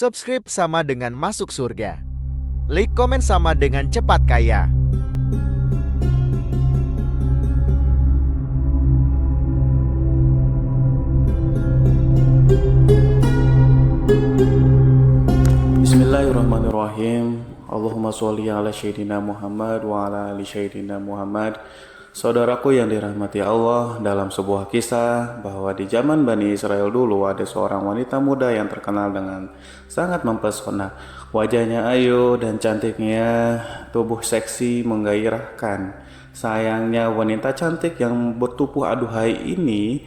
Subscribe sama dengan masuk surga. Like komen sama dengan cepat kaya. Bismillahirrahmanirrahim. Allahumma sholli ala Sayyidina Muhammad wa ala ali Sayyidina Muhammad. Saudaraku yang dirahmati Allah, dalam sebuah kisah bahwa di zaman Bani Israel dulu ada seorang wanita muda yang terkenal dengan sangat mempesona. Wajahnya ayu dan cantiknya, tubuh seksi menggairahkan. Sayangnya wanita cantik yang bertubuh aduhai ini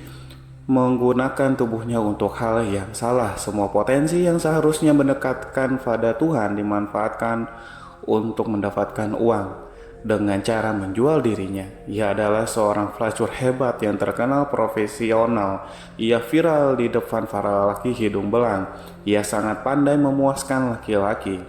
menggunakan tubuhnya untuk hal yang salah. Semua potensi yang seharusnya mendekatkan pada Tuhan dimanfaatkan untuk mendapatkan uang dengan cara menjual dirinya. Ia adalah seorang pelacur hebat yang terkenal profesional. Ia viral di depan para lelaki hidung belang. Ia sangat pandai memuaskan laki-laki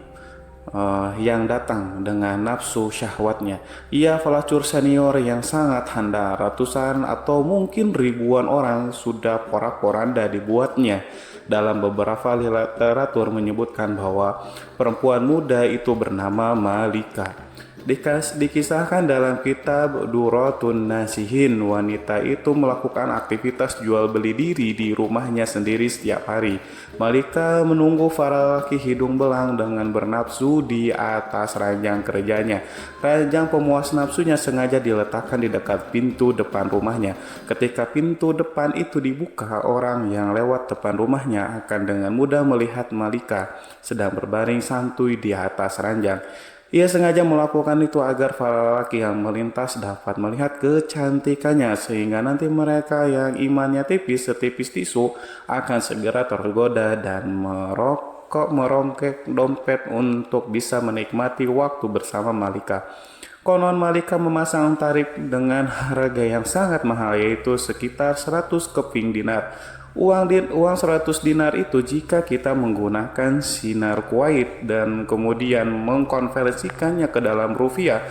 yang datang dengan nafsu syahwatnya. Ia pelacur senior yang sangat handal. Ratusan atau mungkin ribuan orang sudah porak-poranda dibuatnya. Dalam beberapa literatur menyebutkan bahwa perempuan muda itu bernama Malika. Dikisahkan dalam kitab Duratun Nasihin, wanita itu melakukan aktivitas jual beli diri di rumahnya sendiri setiap hari. Malika menunggu para laki hidung belang dengan bernafsu di atas ranjang kerjanya. Ranjang pemuas nafsunya sengaja diletakkan di dekat pintu depan rumahnya. Ketika pintu depan itu dibuka, orang yang lewat depan rumahnya akan dengan mudah melihat Malika sedang berbaring santuy di atas ranjang. Ia sengaja melakukan itu agar para lelaki yang melintas dapat melihat kecantikannya, sehingga nanti mereka yang imannya tipis setipis tisu akan segera tergoda dan merongkek dompet untuk bisa menikmati waktu bersama Malika. Konon Malika memasang tarif dengan harga yang sangat mahal, yaitu sekitar 100 keping dinar. Uang 100 dinar itu jika kita menggunakan sinar Kuwait dan kemudian mengkonversikannya ke dalam rupiah,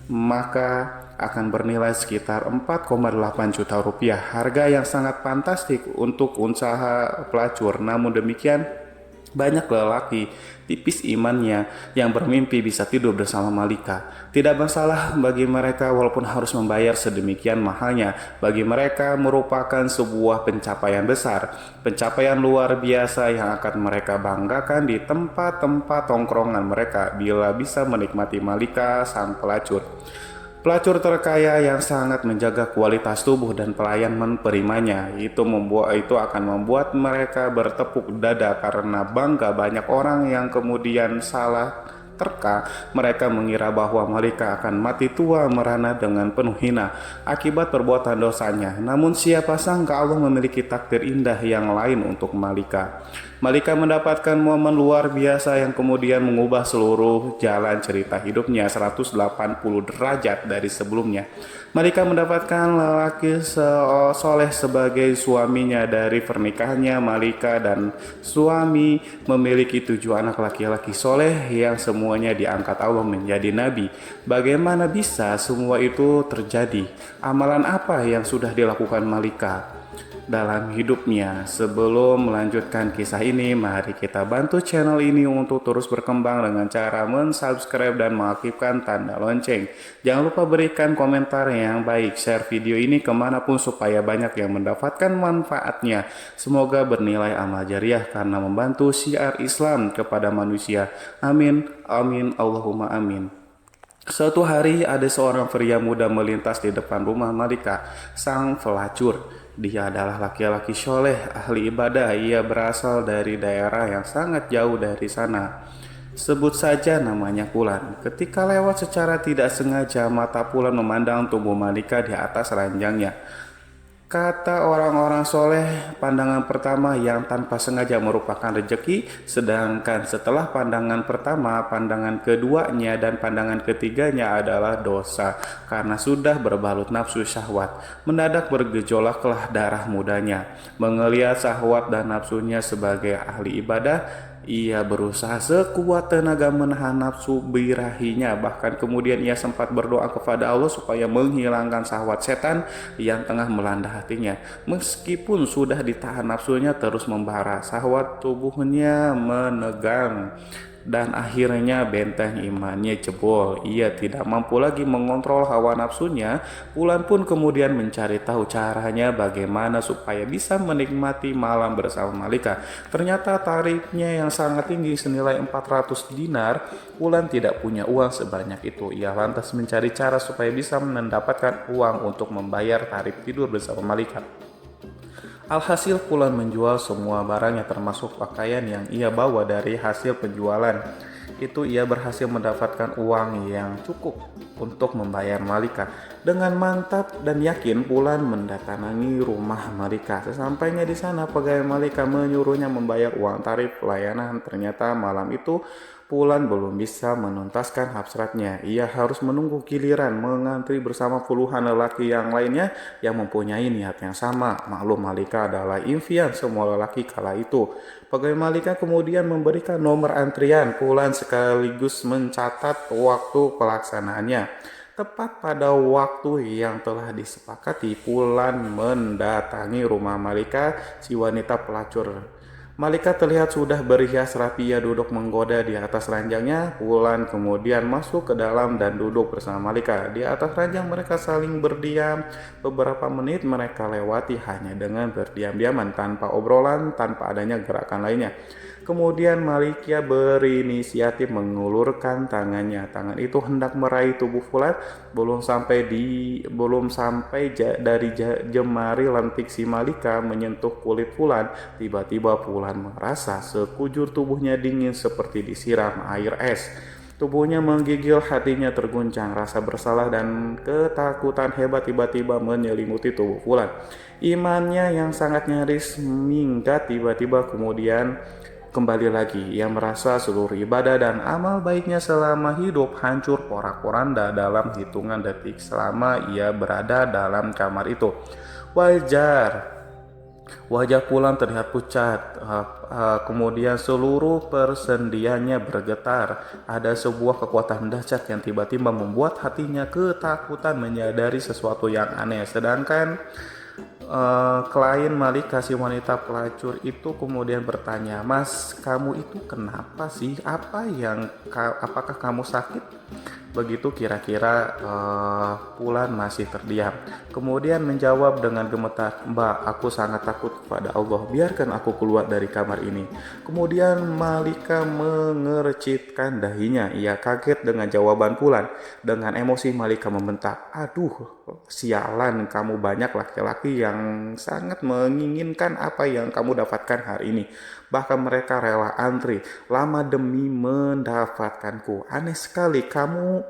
maka akan bernilai sekitar 4,8 juta rupiah. Harga yang sangat fantastik untuk usaha pelacur. Namun demikian, banyak lelaki tipis imannya yang bermimpi bisa tidur bersama Malika. Tidak masalah bagi mereka walaupun harus membayar sedemikian mahalnya. Bagi mereka merupakan sebuah pencapaian besar, pencapaian luar biasa yang akan mereka banggakan di tempat-tempat tongkrongan mereka bila bisa menikmati Malika sang pelacur. Pelacur terkaya yang sangat menjaga kualitas tubuh dan pelayan menerimanya. Itu akan membuat mereka bertepuk dada karena bangga. Banyak orang yang kemudian salah terka. Mereka mengira bahwa Malika akan mati tua merana dengan penuh hina akibat perbuatan dosanya. Namun siapa sangka Allah memiliki takdir indah yang lain untuk Malika. Malika mendapatkan momen luar biasa yang kemudian mengubah seluruh jalan cerita hidupnya 180 derajat dari sebelumnya. Malika mendapatkan lelaki soleh sebagai suaminya. Dari pernikahannya, Malika dan suami memiliki 7 anak laki-laki soleh yang semuanya diangkat Allah menjadi nabi. Bagaimana bisa semua itu terjadi? Amalan apa yang sudah dilakukan Malika dalam hidupnya? Sebelum melanjutkan kisah ini, mari kita bantu channel ini untuk terus berkembang dengan cara mensubscribe dan mengaktifkan tanda lonceng. Jangan lupa berikan komentar yang baik, share video ini kemanapun supaya banyak yang mendapatkan manfaatnya. Semoga bernilai amal jariah karena membantu syiar Islam kepada manusia. Amin, amin, Allahumma amin. Suatu hari ada seorang pria muda melintas di depan rumah Malika, sang pelacur. Dia adalah laki-laki soleh, ahli ibadah. Ia berasal dari daerah yang sangat jauh dari sana. Sebut saja namanya Pulan. Ketika lewat secara tidak sengaja, mata Pulan memandang tubuh Malika di atas ranjangnya. Kata orang-orang soleh, pandangan pertama yang tanpa sengaja merupakan rejeki, sedangkan setelah pandangan pertama, pandangan keduanya dan pandangan ketiganya adalah dosa, karena sudah berbalut nafsu syahwat. Mendadak bergejolaklah darah mudanya. Mengelihat syahwat dan nafsunya sebagai ahli ibadah, Ia berusaha sekuat tenaga menahan nafsu birahinya. Bahkan kemudian ia sempat berdoa kepada Allah supaya menghilangkan syahwat setan yang tengah melanda hatinya. Meskipun sudah ditahan nafsunya terus membara, syahwat tubuhnya menegang. Dan akhirnya benteng imannya jebol. Ia tidak mampu lagi mengontrol hawa nafsunya. Wulan pun kemudian mencari tahu caranya bagaimana supaya bisa menikmati malam bersama Malika. Ternyata tarifnya yang sangat tinggi senilai 400 dinar. Wulan tidak punya uang sebanyak itu. Ia lantas mencari cara supaya bisa mendapatkan uang untuk membayar tarif tidur bersama Malika. Alhasil Wulan menjual semua barangnya termasuk pakaian yang ia bawa. Dari hasil penjualan itu ia berhasil mendapatkan uang yang cukup untuk membayar Malika. Dengan mantap dan yakin Wulan mendatangi rumah Malika. Sesampainya di sana pegawai Malika menyuruhnya membayar uang tarif pelayanan. Ternyata malam itu Wulan belum bisa menuntaskan hasratnya. Ia harus menunggu giliran mengantri bersama puluhan lelaki yang lainnya yang mempunyai niat yang sama. Maklum Malika adalah impian semua lelaki kala itu. Pegawai Malika kemudian memberikan nomor antrian Wulan sekaligus mencatat waktu pelaksanaannya. Tepat pada waktu yang telah disepakati, Wulan mendatangi rumah Malika, si wanita pelacur. Malika terlihat sudah berhias rapi. Ia duduk menggoda di atas ranjangnya. Wulan kemudian masuk ke dalam dan duduk bersama Malika. Di atas ranjang mereka saling berdiam. Beberapa menit mereka lewati hanya dengan berdiam-diaman, tanpa obrolan, tanpa adanya gerakan lainnya. Kemudian Malika berinisiatif mengulurkan tangannya. Tangan itu hendak meraih tubuh Wulan. Belum sampai dari jemari lentik si Malika menyentuh kulit Wulan, tiba-tiba Wulan merasa sekujur tubuhnya dingin seperti disiram air es. Tubuhnya menggigil, hatinya terguncang. Rasa bersalah dan ketakutan hebat tiba-tiba menyelimuti tubuh Wulan. Imannya yang sangat nyaris minggat tiba-tiba kemudian kembali lagi. Ia merasa seluruh ibadah dan amal baiknya selama hidup hancur porak-poranda dalam hitungan detik selama ia berada dalam kamar itu. Wajah Wulan terlihat pucat, kemudian seluruh persendiannya bergetar. Ada sebuah kekuatan dahsyat yang tiba-tiba membuat hatinya ketakutan menyadari sesuatu yang aneh. Sedangkan klien Malika, si wanita pelacur itu kemudian bertanya, "Mas, kamu itu kenapa sih? Apakah kamu sakit?" Begitu kira-kira Wulan masih terdiam. Kemudian menjawab dengan gemetar, "Mbak, aku sangat takut kepada Allah. Biarkan aku keluar dari kamar ini." Kemudian Malika mengercitkan dahinya. Ia kaget dengan jawaban Wulan. Dengan emosi Malika membentak, "Aduh, sialan, kamu banyak laki-laki yang sangat menginginkan apa yang kamu dapatkan hari ini. Bahkan mereka rela antri lama demi mendapatkanku. Aneh sekali, kamu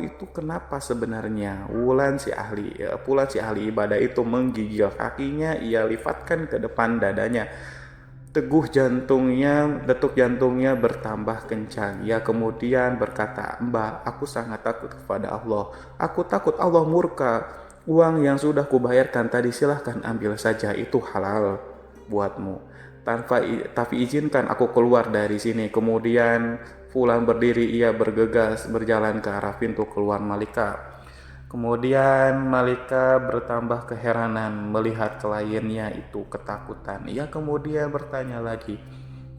itu kenapa sebenarnya?" Wulan si ahli ibadah itu menggigil kakinya. Ia lifatkan ke depan dadanya. Detuk jantungnya bertambah kencang. Ia kemudian berkata, "Mbak, aku sangat takut kepada Allah. Aku takut Allah murka. Uang yang sudah kubayarkan tadi silahkan ambil saja, itu halal buatmu. Tapi izinkan aku keluar dari sini." Kemudian Wulan berdiri. Ia bergegas berjalan ke arah pintu keluar Malika. Kemudian Malika bertambah keheranan melihat kliennya itu ketakutan. Ia kemudian bertanya lagi,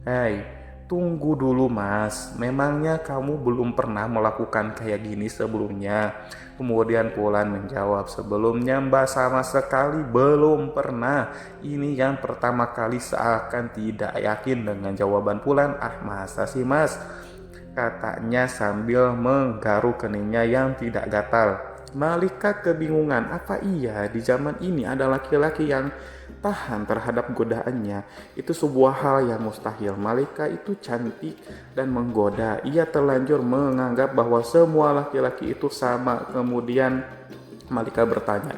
"Hei, tunggu dulu Mas, memangnya kamu belum pernah melakukan kayak gini sebelumnya?" Kemudian Wulan menjawab, "Sebelumnya Mbak sama sekali belum pernah. Ini yang pertama kali." Seakan tidak yakin dengan jawaban Wulan. "Ah, masa sih Mas?" katanya sambil menggaruk keningnya yang tidak gatal. Malika kebingungan, apa iya di zaman ini ada laki-laki yang tahan terhadap godaannya? Itu sebuah hal yang mustahil. Malika itu cantik dan menggoda. Ia terlanjur menganggap bahwa semua laki-laki itu sama. Kemudian Malika bertanya,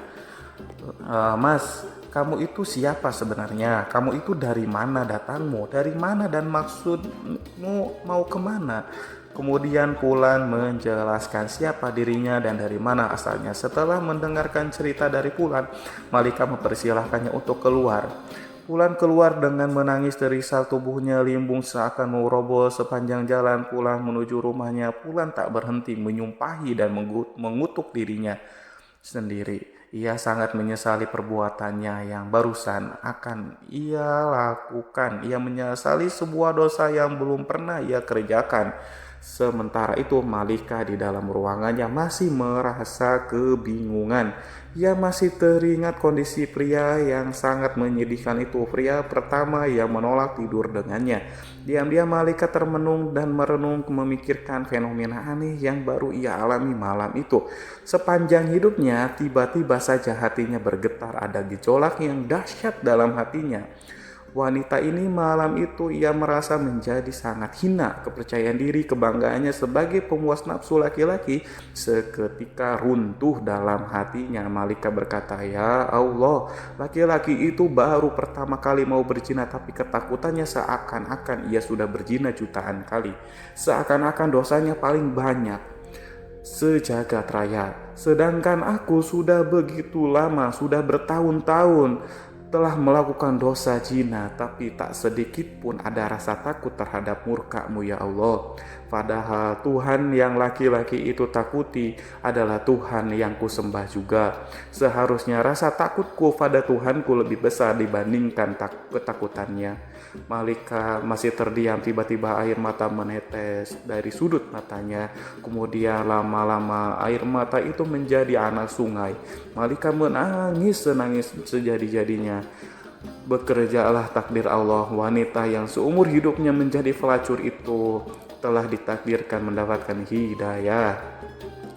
"Mas, kamu itu siapa sebenarnya? Kamu itu dari mana datangmu? Dari mana dan maksudmu mau kemana?" Kemudian Wulan menjelaskan siapa dirinya dan dari mana asalnya. Setelah mendengarkan cerita dari Wulan, Malika mempersilahkannya untuk keluar. Pulan keluar dengan menangis terisal, tubuhnya limbung seakan mau roboh sepanjang jalan pulang menuju rumahnya. Pulan tak berhenti menyumpahi dan mengutuk dirinya sendiri. Ia sangat menyesali perbuatannya yang barusan akan ia lakukan. Ia menyesali sebuah dosa yang belum pernah ia kerjakan. Sementara itu Malika di dalam ruangannya masih merasa kebingungan. Ia masih teringat kondisi pria yang sangat menyedihkan itu. Pria pertama yang menolak tidur dengannya. Diam-diam Malika termenung dan merenung memikirkan fenomena aneh yang baru ia alami malam itu. Sepanjang hidupnya tiba-tiba saja hatinya bergetar, ada gejolak yang dahsyat dalam hatinya. Wanita ini malam itu ia merasa menjadi sangat hina. Kepercayaan diri, kebanggaannya sebagai pemuas nafsu laki-laki seketika runtuh dalam hatinya. Malika berkata, "Ya Allah, laki-laki itu baru pertama kali mau berzina, tapi ketakutannya seakan-akan ia sudah berzina jutaan kali. Seakan-akan dosanya paling banyak sejagat raya. Sedangkan aku sudah begitu lama, sudah bertahun-tahun telah melakukan dosa zina, tapi tak sedikit pun ada rasa takut terhadap murka-Mu ya Allah. Padahal Tuhan yang laki-laki itu takuti adalah Tuhan yang kusembah juga. Seharusnya rasa takutku pada Tuhanku lebih besar dibandingkan ketakutannya." Malika masih terdiam, tiba-tiba air mata menetes dari sudut matanya. Kemudian lama-lama air mata itu menjadi anak sungai. Malika menangis senangis sejadi-jadinya. Bekerjalah takdir Allah. Wanita yang seumur hidupnya menjadi pelacur itu telah ditakdirkan mendapatkan hidayah.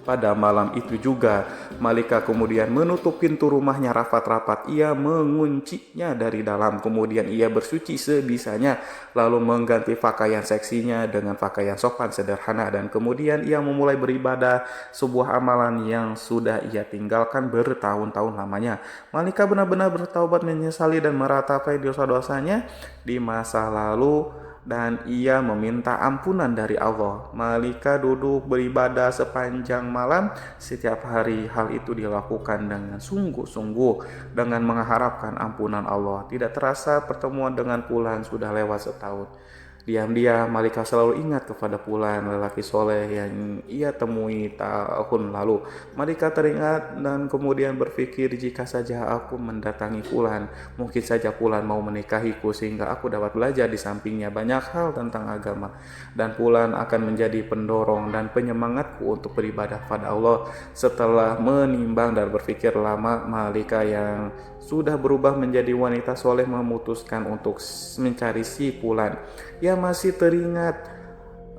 Pada malam itu juga Malika kemudian menutup pintu rumahnya rapat-rapat. Ia menguncinya dari dalam, kemudian ia bersuci sebisanya, lalu mengganti pakaian seksinya dengan pakaian sopan sederhana, dan kemudian ia memulai beribadah, sebuah amalan yang sudah ia tinggalkan bertahun-tahun lamanya. Malika benar-benar bertaubat, menyesali dan meratapi dosa-dosanya di masa lalu, dan ia meminta ampunan dari Allah. Malika duduk beribadah sepanjang malam setiap hari. Hal itu dilakukan dengan sungguh-sungguh, dengan mengharapkan ampunan Allah. Tidak terasa pertemuan dengan Pulan sudah lewat setahun. Diam-diam Malika selalu ingat kepada Pulan, lelaki soleh yang ia temui tahun lalu. Malika teringat dan kemudian berpikir, jika saja aku mendatangi Pulan, mungkin saja Pulan mau menikahiku sehingga aku dapat belajar di sampingnya banyak hal tentang agama. Dan Pulan akan menjadi pendorong dan penyemangatku untuk beribadah pada Allah. Setelah menimbang dan berpikir lama, Malika yang sudah berubah menjadi wanita soleh memutuskan untuk mencari si Pulan. Ia masih teringat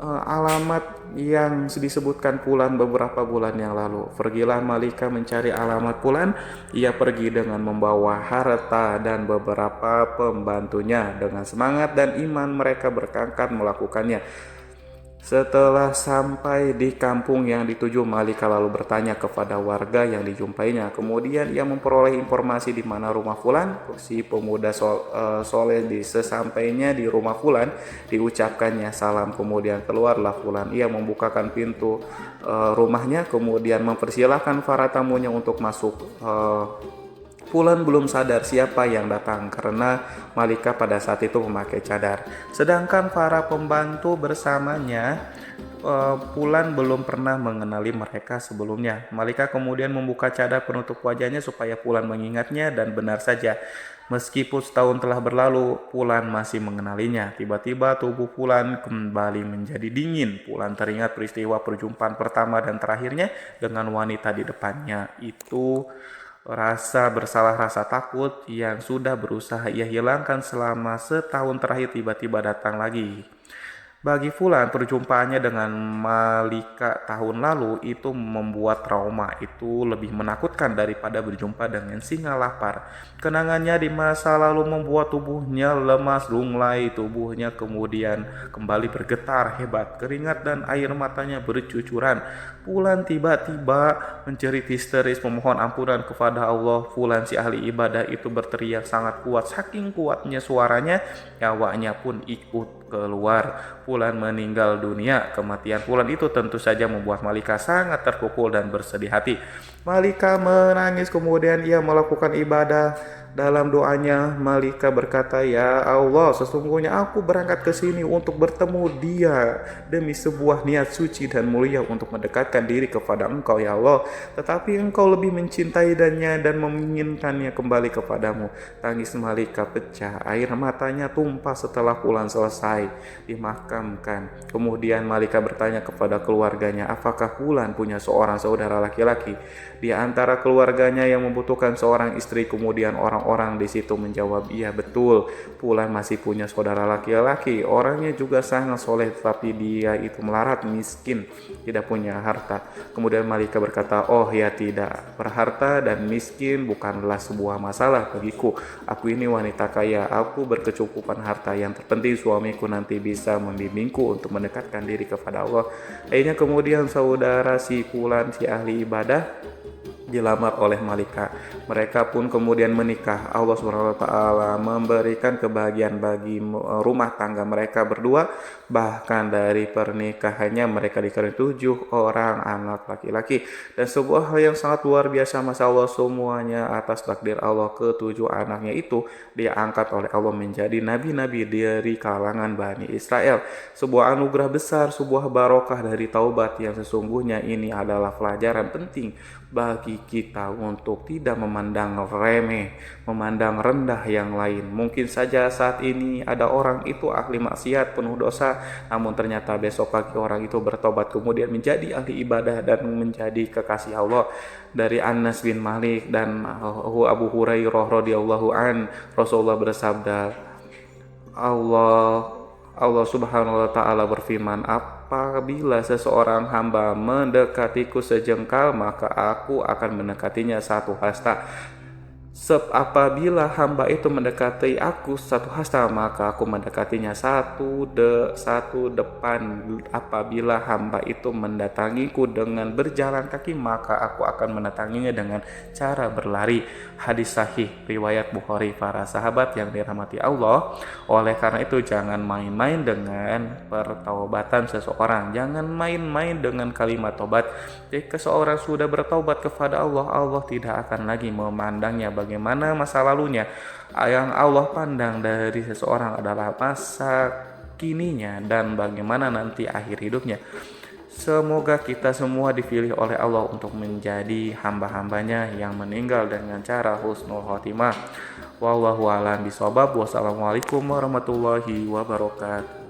alamat yang disebutkan Pulan beberapa bulan yang lalu. Pergilah Malika mencari alamat Pulan. Ia pergi dengan membawa harta dan beberapa pembantunya. Dengan semangat dan iman mereka berangkat melakukannya. Setelah sampai di kampung yang dituju, Malika lalu bertanya kepada warga yang dijumpainya. Kemudian ia memperoleh informasi di mana rumah Fulan. Si pemuda soleh sesampainya di rumah Fulan, diucapkannya salam. Kemudian keluarlah Fulan. Ia membukakan pintu rumahnya, kemudian mempersilahkan para tamunya untuk masuk. Fulan belum sadar siapa yang datang karena Malika pada saat itu memakai cadar. Sedangkan para pembantu bersamanya, Fulan belum pernah mengenali mereka sebelumnya. Malika kemudian membuka cadar penutup wajahnya supaya Fulan mengingatnya, dan benar saja, meskipun setahun telah berlalu, Fulan masih mengenalinya. Tiba-tiba tubuh Fulan kembali menjadi dingin. Fulan teringat peristiwa perjumpaan pertama dan terakhirnya dengan wanita di depannya. Itu rasa bersalah, rasa takut yang sudah berusaha ia hilangkan selama setahun terakhir tiba-tiba datang lagi. Bagi Fulan, perjumpaannya dengan Malika tahun lalu itu membuat trauma itu lebih menakutkan daripada berjumpa dengan singa lapar. Kenangannya di masa lalu membuat tubuhnya lemas lunglai, tubuhnya kemudian kembali bergetar hebat, keringat dan air matanya bercucuran. Fulan tiba-tiba menjerit histeris memohon ampunan kepada Allah. Fulan si ahli ibadah itu berteriak sangat kuat, saking kuatnya suaranya, nyawanya pun ikut keluar. Fulan meninggal dunia. Kematian Fulan itu tentu saja membuat Malika sangat terpukul dan bersedih hati. Malika menangis, kemudian ia melakukan ibadah Dalam doanya Malika berkata, "Ya Allah, sesungguhnya aku berangkat ke sini untuk bertemu dia demi sebuah niat suci dan mulia untuk mendekatkan diri kepada Engkau ya Allah. Tetapi Engkau lebih mencintainya dan menginginkannya kembali kepadamu." Tangis Malika pecah, air matanya tumpah setelah Fulan selesai dimakamkan. Kemudian Malika bertanya kepada keluarganya, apakah Fulan punya seorang saudara laki-laki di antara keluarganya yang membutuhkan seorang istri? Kemudian orang-orang di situ menjawab, iya betul, Fulan masih punya saudara laki-laki. Orangnya juga sangat soleh, tetapi dia itu melarat, miskin, tidak punya harta. Kemudian Malika berkata, oh ya tidak, berharta dan miskin bukanlah sebuah masalah bagiku. Aku ini wanita kaya, aku berkecukupan harta. Yang terpenting suamiku nanti bisa membimbingku untuk mendekatkan diri kepada Allah. Akhirnya kemudian saudara si Fulan, si ahli ibadah, dilamar oleh Malika. Mereka pun kemudian menikah. Allah SWT memberikan kebahagiaan bagi rumah tangga mereka berdua. Bahkan dari pernikahannya mereka dikaruniai 7 orang anak laki-laki. Dan sebuah hal yang sangat luar biasa, Masya Allah, semuanya atas takdir Allah. Ke-7 anaknya itu diangkat oleh Allah menjadi nabi-nabi dari kalangan Bani Israel. Sebuah anugerah besar, sebuah barokah dari taubat yang sesungguhnya ini adalah pelajaran penting bagi kita untuk tidak memandang remeh, memandang rendah yang lain. Mungkin saja saat ini ada orang itu ahli maksiat, penuh dosa, namun ternyata besok pagi orang itu bertobat kemudian menjadi ahli ibadah dan menjadi kekasih Allah. Dari Anas bin Malik dan Abu Hurairah radhiyallahu an, Rasulullah bersabda, Allah Subhanahu wa taala berfirman, apabila seseorang hamba mendekatiku sejengkal, maka aku akan mendekatinya 1 hasta. Apabila hamba itu mendekati aku 1 hasta, maka aku mendekatinya satu depan. Apabila hamba itu mendatangiku dengan berjalan kaki, maka aku akan mendatanginya dengan cara berlari. Hadis sahih riwayat Bukhari. Para sahabat yang dirahmati Allah, oleh karena itu jangan main-main dengan pertaubatan seseorang. Jangan main-main dengan kalimat tobat. Jika seorang sudah bertaubat kepada Allah, Allah tidak akan lagi memandangnya bagaimana masa lalunya. Yang Allah pandang dari seseorang adalah masa kininya dan bagaimana nanti akhir hidupnya. Semoga kita semua dipilih oleh Allah untuk menjadi hamba-hambanya yang meninggal dengan cara husnul khotimah. Wallahu a'lam bishawab. Wassalamualaikum warahmatullahi wabarakatuh.